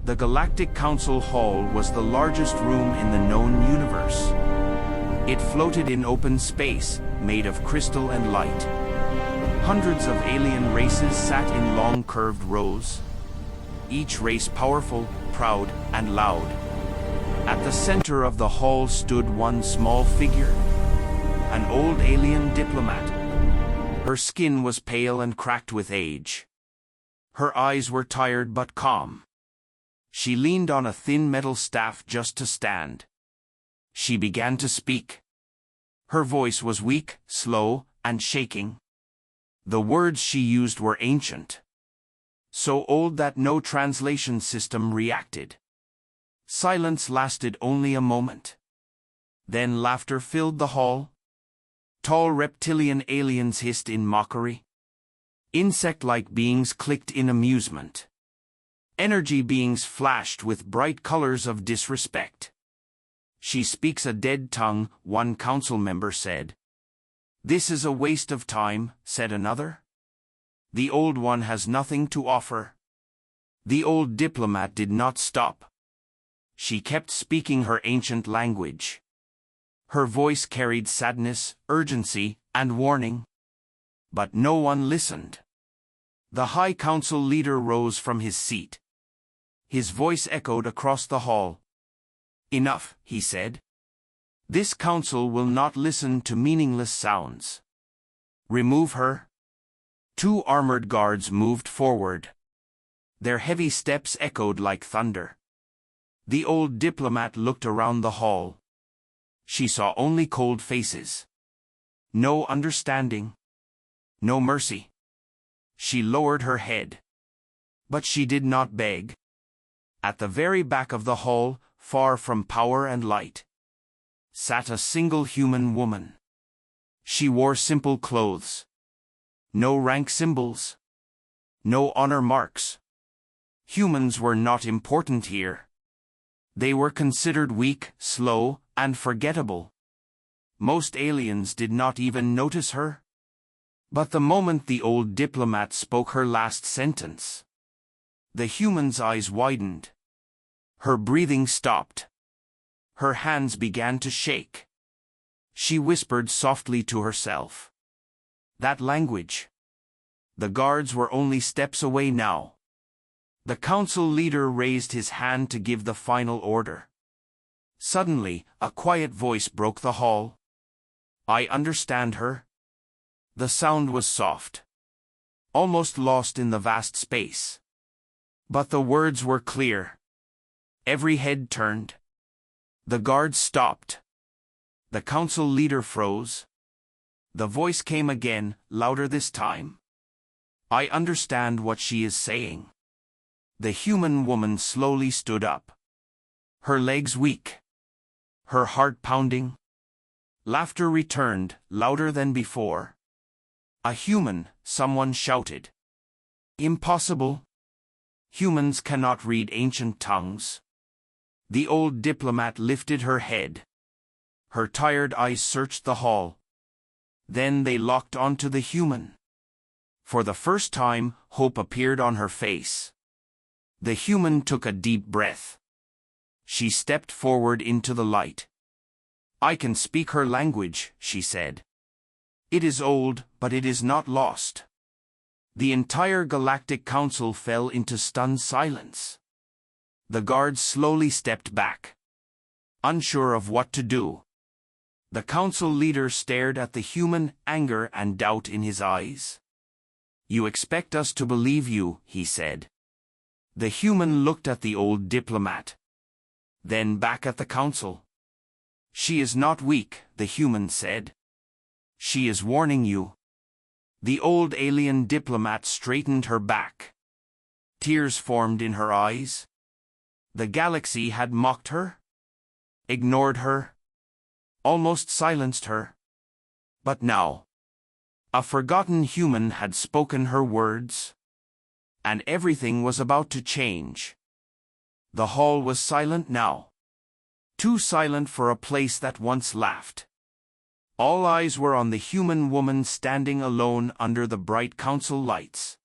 The Galactic Council Hall was the largest room in the known universe. It floated in open space, made of crystal and light. Hundreds of alien races sat in long curved rows. Each race powerful, proud, and loud. At the center of the hall stood one small figure. An old alien diplomat. Her skin was pale and cracked with age. Her eyes were tired but calm. She leaned on a thin metal staff just to stand. She began to speak. Her voice was weak, slow, and shaking. The words she used were ancient. So old that no translation system reacted. Silence lasted only a moment. Then laughter filled the hall. Tall reptilian aliens hissed in mockery. Insect-like beings clicked in amusement. Energy beings flashed with bright colors of disrespect. "She speaks a dead tongue," one council member said. "This is a waste of time," said another. "The old one has nothing to offer." The old diplomat did not stop. She kept speaking her ancient language. Her voice carried sadness, urgency, and warning. But no one listened. The High Council leader rose from his seat. His voice echoed across the hall. "Enough," he said. "This council will not listen to meaningless sounds. Remove her." Two armored guards moved forward. Their heavy steps echoed like thunder. The old diplomat looked around the hall. She saw only cold faces. No understanding. No mercy. She lowered her head. But she did not beg. At the very back of the hall, far from power and light, sat a single human woman. She wore simple clothes. No rank symbols. No honor marks. Humans were not important here. They were considered weak, slow, and forgettable. Most aliens did not even notice her. But the moment the old diplomat spoke her last sentence, the human's eyes widened. Her breathing stopped. Her hands began to shake. She whispered softly to herself. That language. The guards were only steps away now. The council leader raised his hand to give the final order. Suddenly, a quiet voice broke the hall. "I understand her." The sound was soft, almost lost in the vast space. But the words were clear. Every head turned. The guards stopped. The council leader froze. The voice came again, louder this time. "I understand what she is saying." The human woman slowly stood up. Her legs weak. Her heart pounding. Laughter returned, louder than before. "A human," someone shouted. "Impossible. Humans cannot read ancient tongues." The old diplomat lifted her head. Her tired eyes searched the hall. Then they locked onto the human. For the first time, hope appeared on her face. The human took a deep breath. She stepped forward into the light. "I can speak her language," she said. "It is old, but it is not lost." The entire Galactic Council fell into stunned silence. The guards slowly stepped back, unsure of what to do. The council leader stared at the human, anger and doubt in his eyes. "You expect us to believe you," he said. The human looked at the old diplomat. Then back at the council. "She is not weak," the human said. "She is warning you." The old alien diplomat straightened her back. Tears formed in her eyes. The galaxy had mocked her, ignored her, almost silenced her. But now, a forgotten human had spoken her words. And everything was about to change. The hall was silent now. Too silent for a place that once laughed. All eyes were on the human woman standing alone under the bright council lights.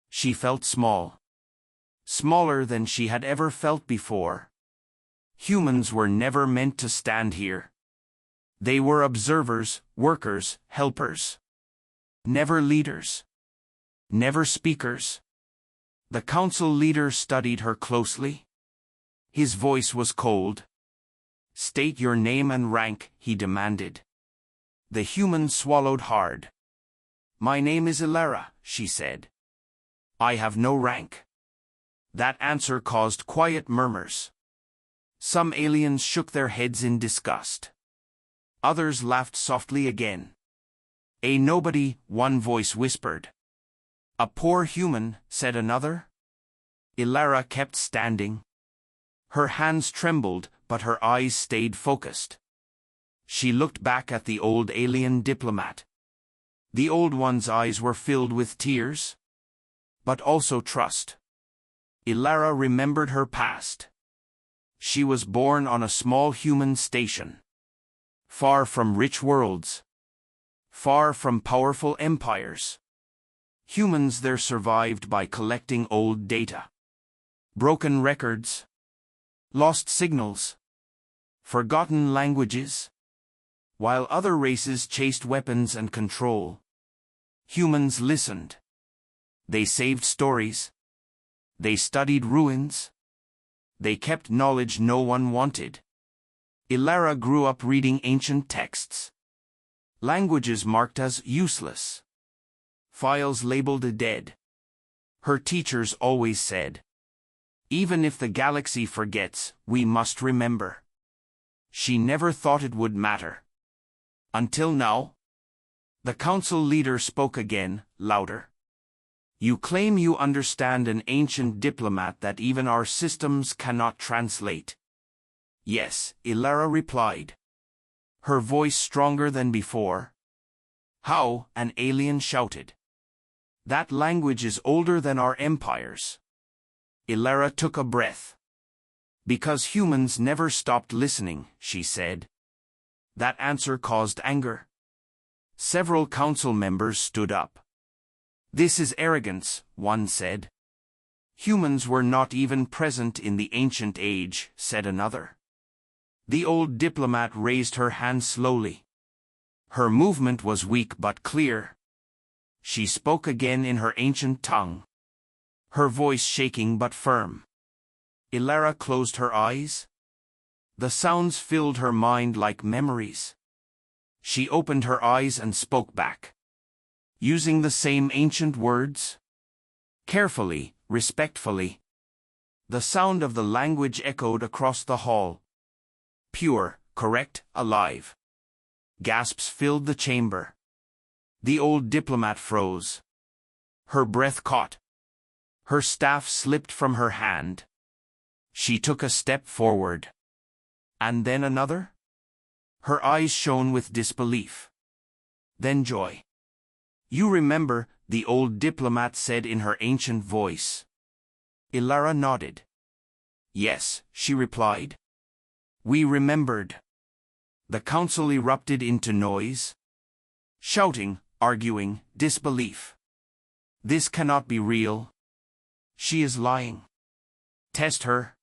She felt small. smaller than she had ever felt before. Humans were never meant to stand here. They were observers, workers, helpers. Never leaders. Never speakers. The council leader studied her closely. His voice was cold. "State your name and rank," he demanded. The human swallowed hard. "My name is Ilara," she said. "I have no rank." That answer caused quiet murmurs. Some aliens shook their heads in disgust. Others laughed softly again. "A nobody," one voice whispered. "A poor human," said another. Ilara kept standing. Her hands trembled, but her eyes stayed focused. She looked back at the old alien diplomat. The old one's eyes were filled with tears, but also trust. Ilara remembered her past. She was born on a small human station. Far from rich worlds. Far from powerful empires. Humans there survived by collecting old data. Broken records. Lost signals. Forgotten languages. While other races chased weapons and control, humans listened. They saved stories. They studied ruins. They kept knowledge no one wanted. Ilara grew up reading ancient texts. Languages marked as useless. Files labeled dead. Her teachers always said, "Even if the galaxy forgets, we must remember." She never thought it would matter. Until now. The council leader spoke again, louder. "You claim you understand an ancient diplomat that even our systems cannot translate." "Yes," Ilara replied. Her voice stronger than before. "How?" an alien shouted. "That language is older than our empires." Ilara took a breath. "Because humans never stopped listening," she said. That answer caused anger. Several council members stood up. "This is arrogance," one said. "Humans were not even present in the ancient age," said another. The old diplomat raised her hand slowly. Her movement was weak but clear. She spoke again in her ancient tongue. Her voice shaking but firm. Ilara closed her eyes. The sounds filled her mind like memories. She opened her eyes and spoke back. Using the same ancient words. Carefully, respectfully. The sound of the language echoed across the hall. Pure, correct, alive. Gasps filled the chamber. The old diplomat froze. Her breath caught. Her staff slipped from her hand. She took a step forward. And then another? Her eyes shone with disbelief. Then joy. "You remember," the old diplomat said in her ancient voice. Ilara nodded. "Yes," she replied. "We remembered." The council erupted into noise. Shouting, arguing, disbelief. "This cannot be real. She is lying. Test her."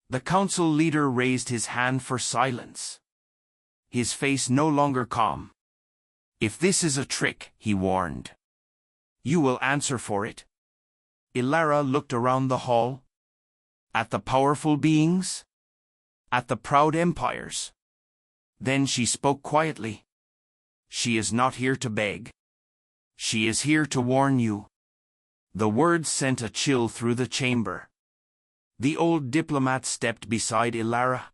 The council leader raised his hand for silence. His face no longer calm. "If this is a trick," he warned, "you will answer for it." Ilara looked around the hall. At the powerful beings. At the proud empires. Then she spoke quietly. "She is not here to beg. She is here to warn you." The words sent a chill through the chamber. The old diplomat stepped beside Ilara,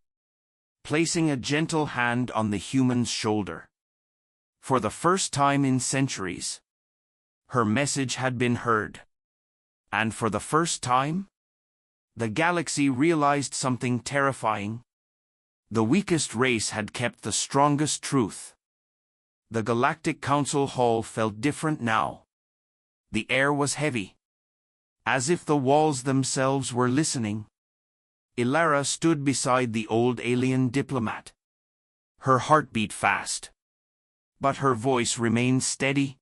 placing a gentle hand on the human's shoulder. For the first time in centuries, her message had been heard. And for the first time, the galaxy realized something terrifying. The weakest race had kept the strongest truth. The Galactic Council Hall felt different now. The air was heavy. As if the walls themselves were listening. Ilara stood beside the old alien diplomat. Her heart beat fast. But her voice remained steady.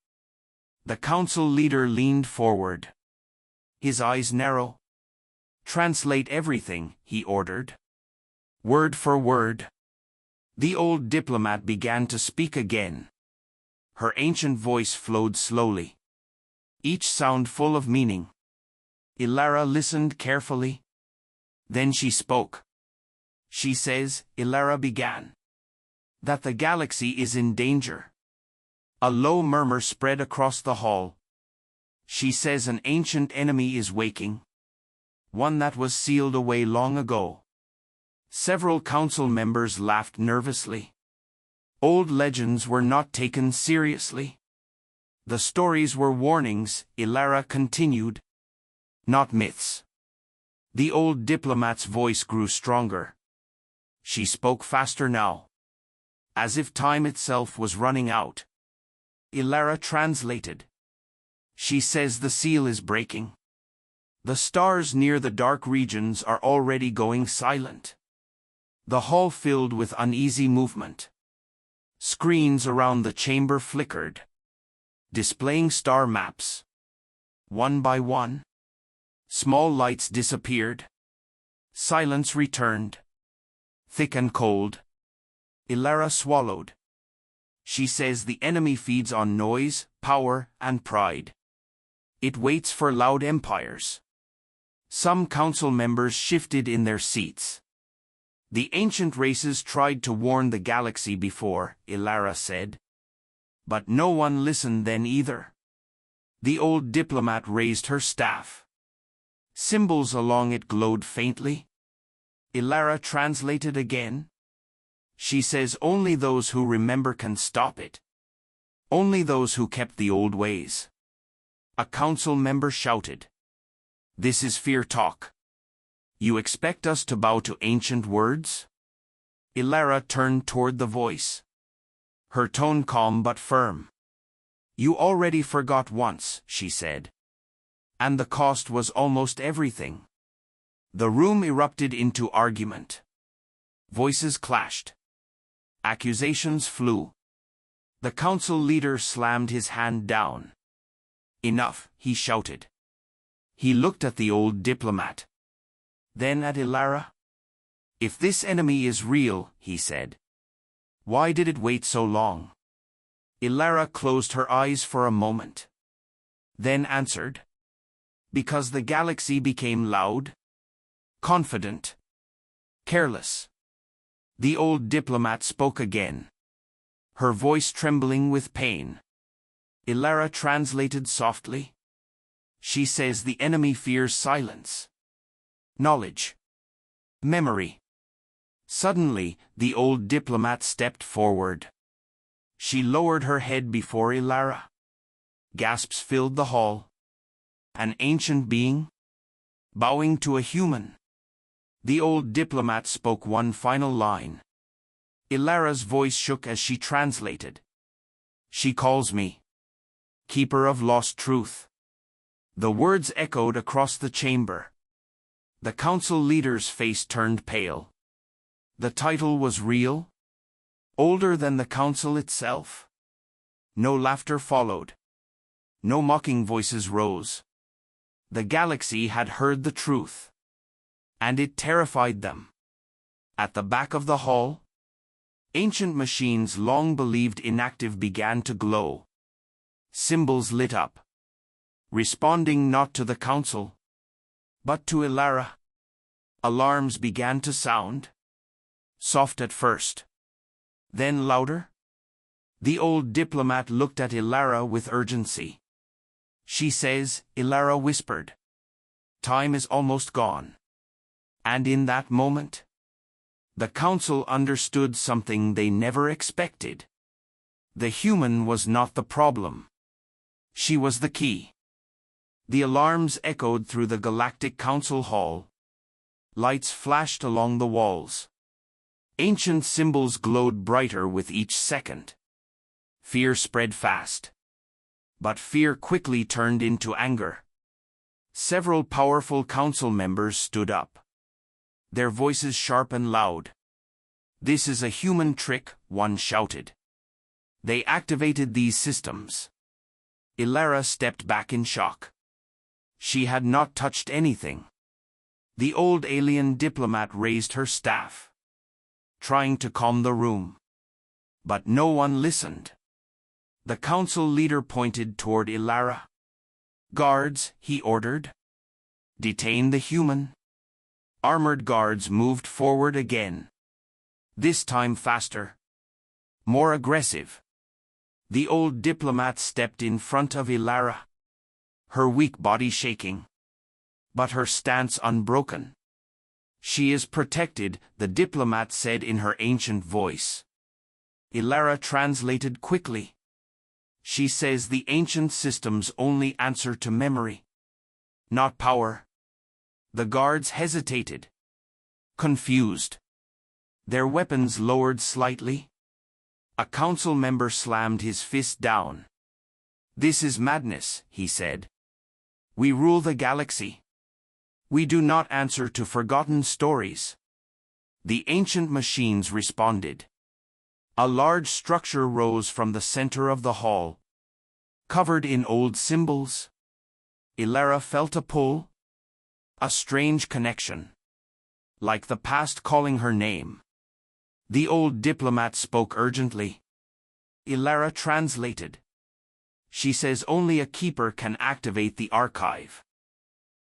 The council leader leaned forward. His eyes narrow. Translate everything, he ordered. Word for word. The old diplomat began to speak again. Her ancient voice flowed slowly, each sound full of meaning. Ilara listened carefully. Then she spoke. She says, Ilara began, that the galaxy is in danger. A low murmur spread across the hall. She says an ancient enemy is waking, one that was sealed away long ago. Several council members laughed nervously. Old legends were not taken seriously. The stories were warnings, Ilara continued, not myths. The old diplomat's voice grew stronger. She spoke faster now, as if time itself was running out. Ilara translated. She says the seal is breaking. The stars near the dark regions are already going silent. The hall filled with uneasy movement. Screens around the chamber flickered, displaying star maps. One by one, small lights disappeared. Silence returned, thick and cold. Ilara swallowed. She says the enemy feeds on noise, power, and pride. It waits for loud empires. Some council members shifted in their seats. The ancient races tried to warn the galaxy before, Ilara said. But no one listened then either. The old diplomat raised her staff. Symbols along it glowed faintly. Ilara translated again. She says only those who remember can stop it. Only those who kept the old ways. A council member shouted. This is fear talk. You expect us to bow to ancient words? Ilara turned toward the voice, her tone calm but firm. You already forgot once, she said. And the cost was almost everything. The room erupted into argument. Voices clashed. Accusations flew. The council leader slammed his hand down. Enough, he shouted. He looked at the old diplomat. Then at Ilara. If this enemy is real, he said, why did it wait so long? Ilara closed her eyes for a moment, then answered. Because the galaxy became loud, confident, careless. The old diplomat spoke again, her voice trembling with pain. Ilara translated softly. She says the enemy fears silence, knowledge, memory. Suddenly, the old diplomat stepped forward. She lowered her head before Ilara. Gasps filled the hall. An ancient being, bowing to a human. The old diplomat spoke one final line. Ilara's voice shook as she translated. She calls me Keeper of Lost Truth. The words echoed across the chamber. The council leader's face turned pale. The title was real, older than the council itself. No laughter followed. No mocking voices rose. The galaxy had heard the truth, and it terrified them. At the back of the hall, ancient machines long believed inactive began to glow. Symbols lit up, responding not to the council, but to Ilara. Alarms began to sound, soft at first, then louder. The old diplomat looked at Ilara with urgency. She says, Ilara whispered, time is almost gone. And in that moment, the council understood something they never expected. The human was not the problem. She was the key. The alarms echoed through the Galactic Council Hall. Lights flashed along the walls. Ancient symbols glowed brighter with each second. Fear spread fast. But fear quickly turned into anger. Several powerful council members stood up, their voices sharp and loud. This is a human trick, one shouted. They activated these systems. Ilara stepped back in shock. She had not touched anything. The old alien diplomat raised her staff, trying to calm the room. But no one listened. The council leader pointed toward Ilara. "Guards," he ordered. "Detain the human." Armored guards moved forward again. This time faster. More aggressive. The old diplomat stepped in front of Ilara, her weak body shaking, but her stance unbroken. "She is protected," the diplomat said in her ancient voice. Ilara translated quickly. "She says the ancient systems only answer to memory, not power." The guards hesitated, confused. Their weapons lowered slightly. A council member slammed his fist down. "This is madness," he said. "We rule the galaxy. We do not answer to forgotten stories." The ancient machines responded. A large structure rose from the center of the hall, covered in old symbols. Ilara felt a pull, a strange connection, like the past calling her name. The old diplomat spoke urgently. Ilara translated. "She says only a keeper can activate the archive."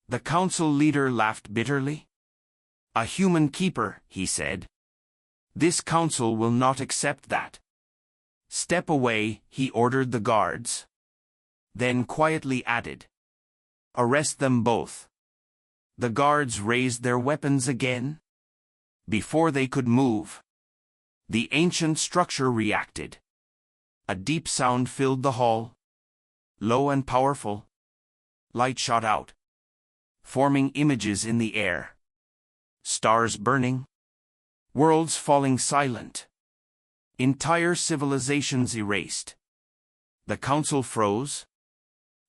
The council leader laughed bitterly. "A human keeper," he said. "This council will not accept that." "Step away," he ordered the guards. Then quietly added, "Arrest them both." The guards raised their weapons again. Before they could move, the ancient structure reacted. A deep sound filled the hall, low and powerful. Light shot out, forming images in the air. Stars burning, worlds falling silent, entire civilizations erased. The council froze.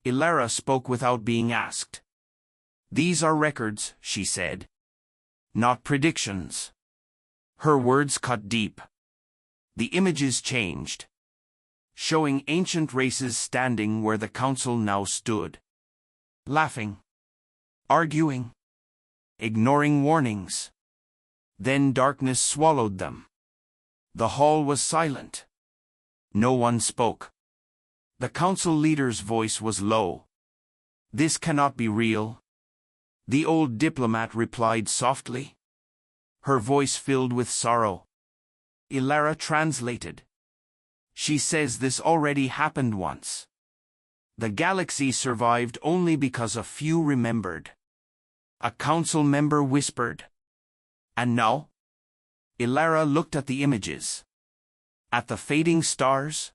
Ilara spoke without being asked. "These are records," she said, "not predictions." Her words cut deep. The images changed, showing ancient races standing where the council now stood, laughing, arguing, ignoring warnings. Then darkness swallowed them. The hall was silent. No one spoke. The council leader's voice was low. "This cannot be real." The old diplomat replied softly, her voice filled with sorrow. Ilara translated. "She says this already happened once. The galaxy survived only because a few remembered." A council member whispered. "And now?" Ilara looked at the images. "At the fading stars?"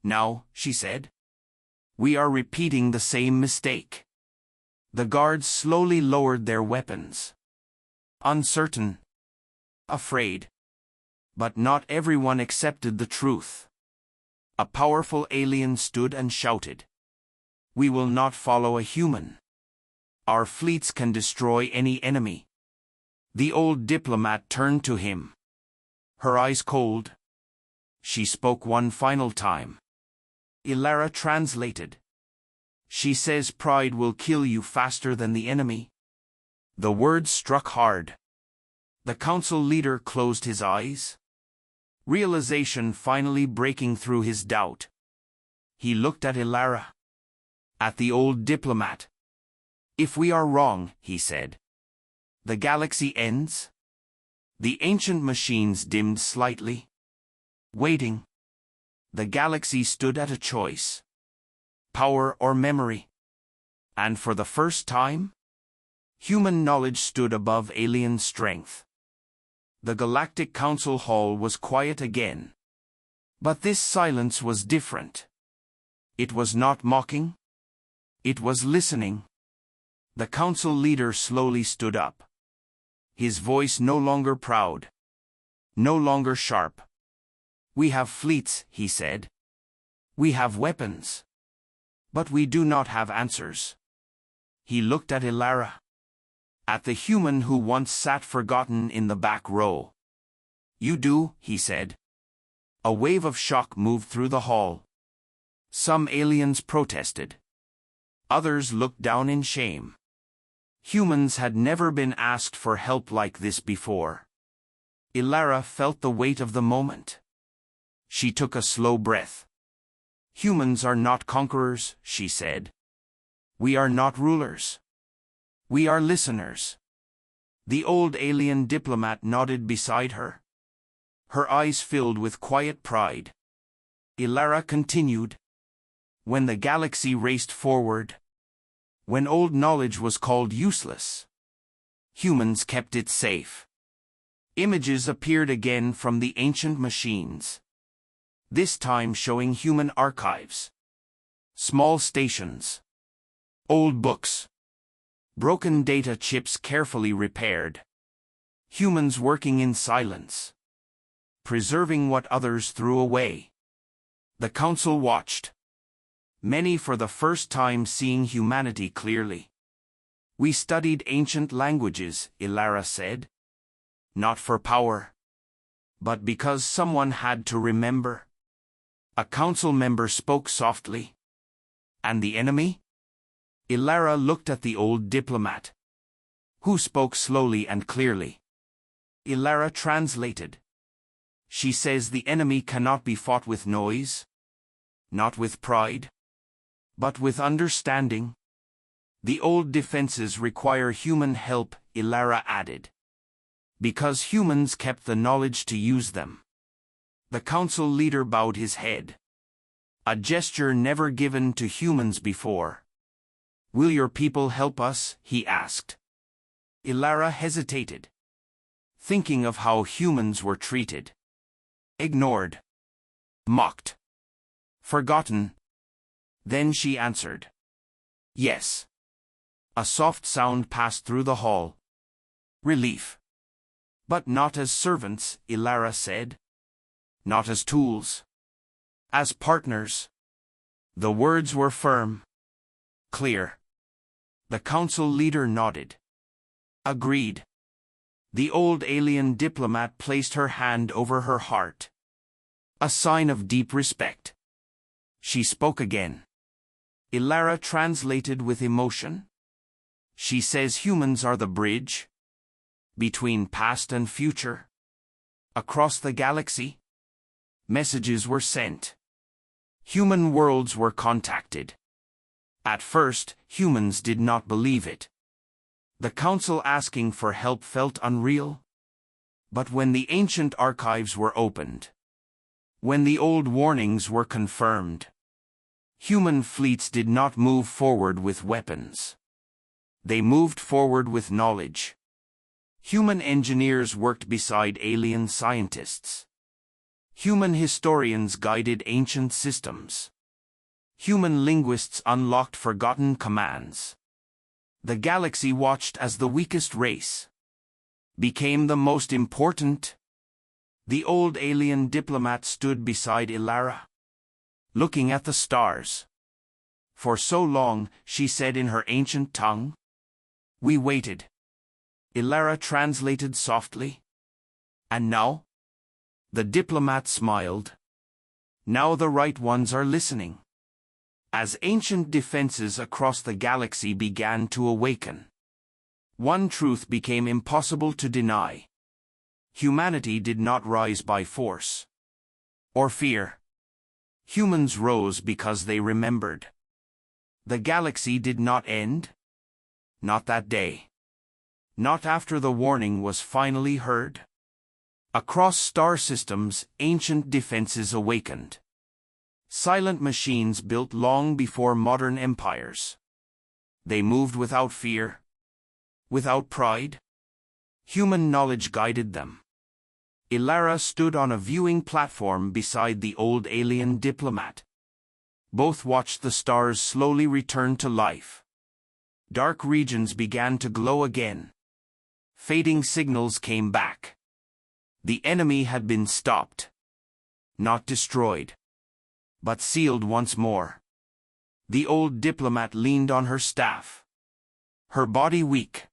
"Now," she said, "we are repeating the same mistake." The guards slowly lowered their weapons. Uncertain, afraid. But not everyone accepted the truth. A powerful alien stood and shouted, "We will not follow a human. Our fleets can destroy any enemy." The old diplomat turned to him, her eyes cold. She spoke one final time. Ilara translated. "She says pride will kill you faster than the enemy." The words struck hard. The council leader closed his eyes, realization finally breaking through his doubt. He looked at Ilara, at the old diplomat. "If we are wrong," he said, "the galaxy ends?" The ancient machines dimmed slightly, waiting. The galaxy stood at a choice: power or memory. And for the first time, human knowledge stood above alien strength. The Galactic Council Hall was quiet again. But this silence was different. It was not mocking. It was listening. The council leader slowly stood up. His voice no longer proud, no longer sharp. "We have fleets," he said. "We have weapons. But we do not have answers." He looked at Ilara, at the human who once sat forgotten in the back row. "You do," he said. A wave of shock moved through the hall. Some aliens protested. Others looked down in shame. Humans had never been asked for help like this before. Ilara felt the weight of the moment. She took a slow breath. Humans are not conquerors, she said. We are not rulers. We are listeners. The old alien diplomat nodded beside her. Her eyes filled with quiet pride. Ilara continued. When the galaxy raced forward, when old knowledge was called useless, humans kept it safe. Images appeared again from the ancient machines, this time showing human archives, small stations, old books, broken data chips carefully repaired, humans working in silence, preserving what others threw away. The council watched, many for the first time seeing humanity clearly. We studied ancient languages, Ilara said. Not for power, but because someone had to remember. A council member spoke softly. And the enemy? Ilara looked at the old diplomat, who spoke slowly and clearly. Ilara translated. She says the enemy cannot be fought with noise, not with pride, but with understanding. The old defenses require human help, Ilara added, because humans kept the knowledge to use them. The council leader bowed his head, a gesture never given to humans before. Will your people help us? He asked. Ilara hesitated, thinking of how humans were treated. Ignored. Mocked. Forgotten. Then she answered. Yes. A soft sound passed through the hall. Relief. But not as servants, Ilara said. Not as tools. As partners. The words were firm. Clear. The council leader nodded. Agreed. The old alien diplomat placed her hand over her heart, a sign of deep respect. She spoke again. Ilara translated with emotion. She says humans are the bridge between past and future. Across the galaxy, messages were sent. Human worlds were contacted. At first, humans did not believe it. The council asking for help felt unreal. But when the ancient archives were opened, when the old warnings were confirmed, human fleets did not move forward with weapons. They moved forward with knowledge. Human engineers worked beside alien scientists. Human historians guided ancient systems. Human linguists unlocked forgotten commands. The galaxy watched as the weakest race became the most important. The old alien diplomat stood beside Ilara, looking at the stars. For so long, she said in her ancient tongue. We waited. Ilara translated softly. And now? The diplomat smiled. Now the right ones are listening. As ancient defenses across the galaxy began to awaken, one truth became impossible to deny. Humanity did not rise by force or fear. Humans rose because they remembered. The galaxy did not end. Not that day. Not after the warning was finally heard. Across star systems, ancient defenses awakened. Silent machines built long before modern empires. They moved without fear, without pride. Human knowledge guided them. Ilara stood on a viewing platform beside the old alien diplomat. Both watched the stars slowly return to life. Dark regions began to glow again. Fading signals came back. The enemy had been stopped. Not destroyed, but sealed once more. The old diplomat leaned on her staff. Her body weak,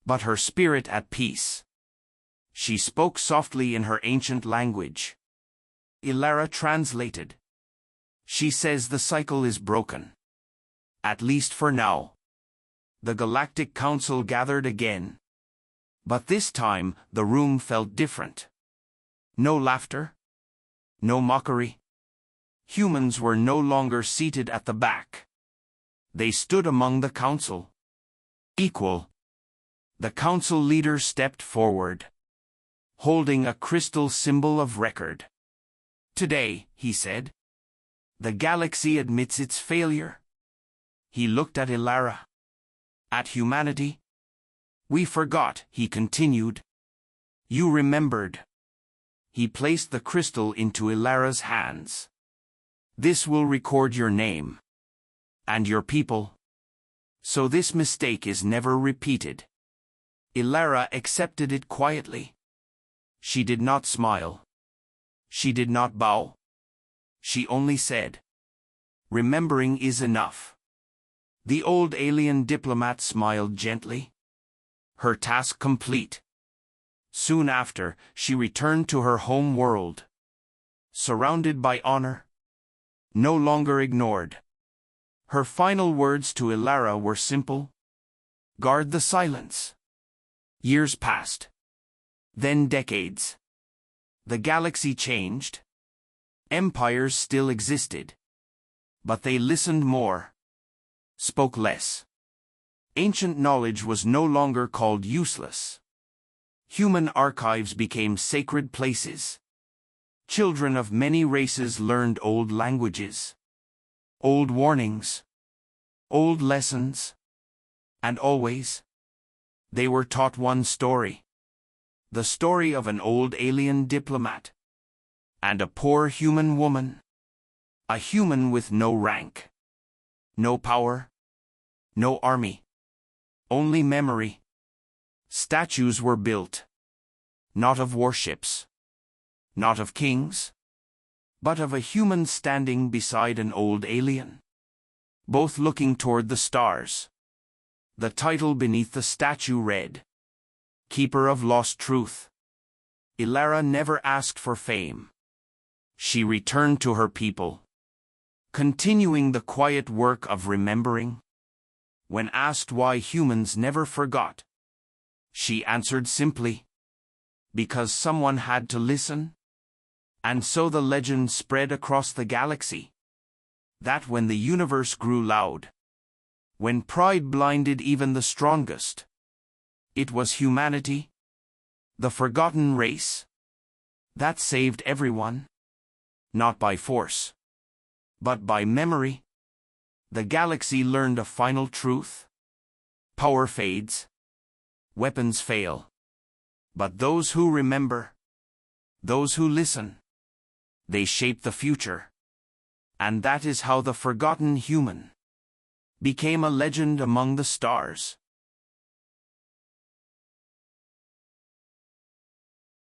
but her spirit at peace. She spoke softly in her ancient language. Ilara translated. She says the cycle is broken. At least for now. The Galactic Council gathered again. But this time, the room felt different. No laughter. No mockery. Humans were no longer seated at the back. They stood among the council. Equal. The council leader stepped forward, holding a crystal symbol of record. Today, he said, the galaxy admits its failure. He looked at Ilara. At humanity. We forgot, he continued. You remembered. He placed the crystal into Ilara's hands. This will record your name. And your people. So this mistake is never repeated. Ilara accepted it quietly. She did not smile. She did not bow. She only said, remembering is enough. The old alien diplomat smiled gently. Her task complete. Soon after, she returned to her home world. Surrounded by honor. No longer ignored. Her final words to Ilara were simple. Guard the silence. Years passed. Then decades. The galaxy changed. Empires still existed. But they listened more. Spoke less. Ancient knowledge was no longer called useless. Human archives became sacred places. Children of many races learned old languages. Old warnings. Old lessons. And always, they were taught one story. The story of an old alien diplomat. And a poor human woman. A human with no rank. No power. No army. Only memory. Statues were built. Not of warships. Not of kings. But of a human standing beside an old alien. Both looking toward the stars. The title beneath the statue read, Keeper of Lost Truth. Ilara never asked for fame. She returned to her people, continuing the quiet work of remembering. When asked why humans never forgot, she answered simply, because someone had to listen. And so the legend spread across the galaxy, that when the universe grew loud, when pride blinded even the strongest, it was humanity, the forgotten race, that saved everyone, not by force, but by memory. The galaxy learned a final truth. Power fades. Weapons fail. But those who remember, those who listen, they shape the future. And that is how the forgotten human became a legend among the stars.